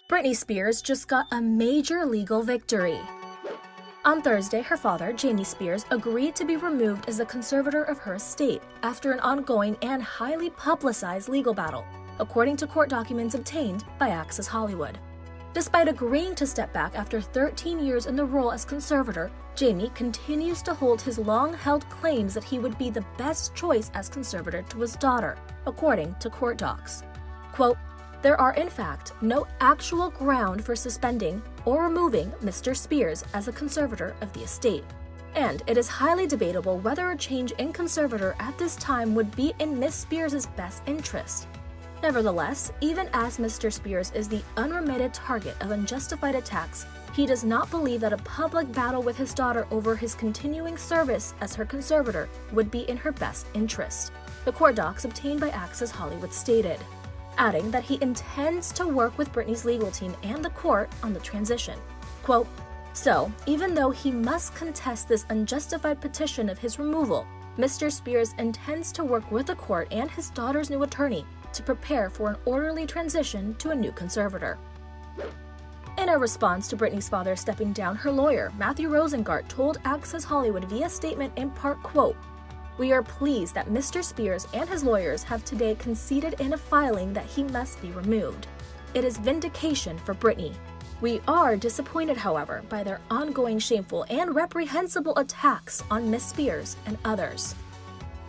Britney Spears just got a major legal victory. On Thursday, her father, Jamie Spears, agreed to be removed as the conservator of her estate after an ongoing and highly publicized legal battle, according to court documents obtained by Access Hollywood. Despite agreeing to step back after 13 years in the role as conservator, Jamie continues to hold his long-held claims that he would be the best choice as conservator to his daughter, according to court docs. Quote, "There are in fact no actual ground for suspending or removing Mr. Spears as a conservator of the estate, and it is highly debatable whether a change in conservator at this time would be in Ms. Spears' best interest. Nevertheless, even as Mr. Spears is the unremitted target of unjustified attacks, he does not believe that a public battle with his daughter over his continuing service as her conservator would be in her best interest," the court docs obtained by Access Hollywood stated, adding that he intends to work with Britney's legal team and the court on the transition. Quote, "So, even though he must contest this unjustified petition of his removal, Mr. Spears intends to work with the court and his daughter's new attorney to prepare for an orderly transition to a new conservator." In a response to Britney's father stepping down, her lawyer, Mathew Rosengart, told Access Hollywood via statement in part, quote, "We are pleased that Mr. Spears and his lawyers have today conceded in a filing that he must be removed. It is vindication for Britney. We are disappointed, however, by their ongoing shameful and reprehensible attacks on Ms. Spears and others."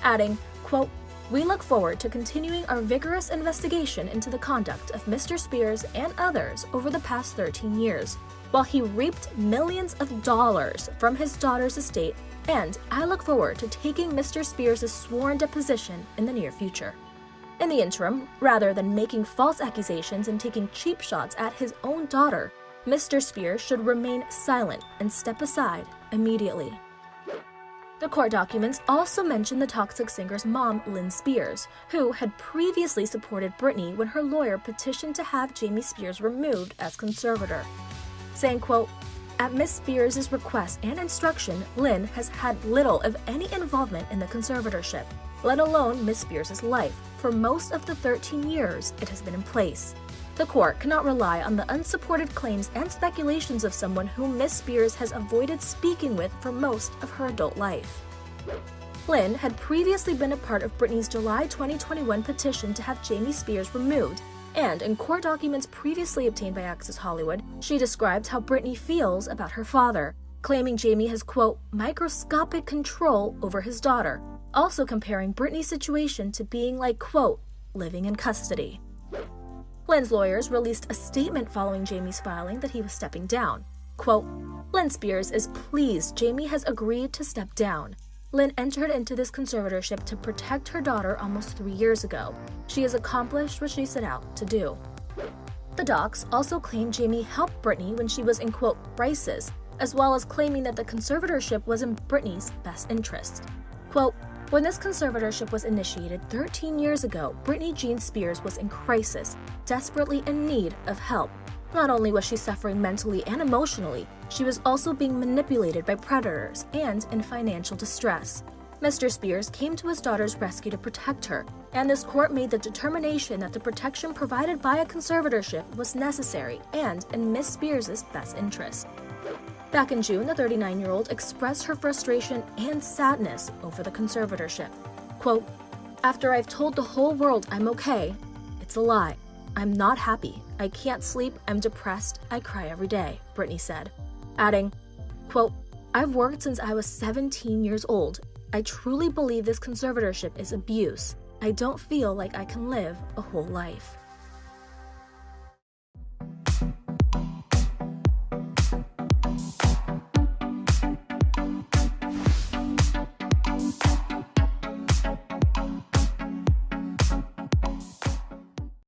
Adding, quote, "We look forward to continuing our vigorous investigation into the conduct of Mr. Spears and others over the past 13 years, while he reaped millions of dollars from his daughter's estate, and I look forward to taking Mr. Spears' sworn deposition in the near future. In the interim, rather than making false accusations and taking cheap shots at his own daughter, Mr. Spears should remain silent and step aside immediately." The court documents also mention the toxic singer's mom, Lynn Spears, who had previously supported Britney when her lawyer petitioned to have Jamie Spears removed as conservator, saying, quote, "At Ms. Spears' request and instruction, Lynn has had little of any involvement in the conservatorship, let alone Ms. Spears' life, for most of the 13 years it has been in place. The court cannot rely on the unsupported claims and speculations of someone whom Ms. Spears has avoided speaking with for most of her adult life." Lynn had previously been a part of Britney's July 2021 petition to have Jamie Spears removed, and in court documents previously obtained by Access Hollywood, she described how Britney feels about her father, claiming Jamie has, quote, "microscopic control over his daughter," also comparing Britney's situation to being like, quote, "living in custody." Lynn's lawyers released a statement following Jamie's filing that he was stepping down. Quote, "Lynn Spears is pleased Jamie has agreed to step down. Lynn entered into this conservatorship to protect her daughter almost 3 years ago. She has accomplished what she set out to do." The docs also claim Jamie helped Britney when she was in, quote, "crisis," as well as claiming that the conservatorship was in Britney's best interest. Quote, "When this conservatorship was initiated 13 years ago, Britney Jean Spears was in crisis, desperately in need of help. Not only was she suffering mentally and emotionally, she was also being manipulated by predators and in financial distress. Mr. Spears came to his daughter's rescue to protect her, and this court made the determination that the protection provided by a conservatorship was necessary and in Ms. Spears' best interest." Back in June, the 39-year-old expressed her frustration and sadness over the conservatorship. Quote, "After I've told the whole world I'm okay, it's a lie. I'm not happy. I can't sleep. I'm depressed. I cry every day," Britney said, adding, quote, "I've worked since I was 17 years old. I truly believe this conservatorship is abuse. I don't feel like I can live a whole life."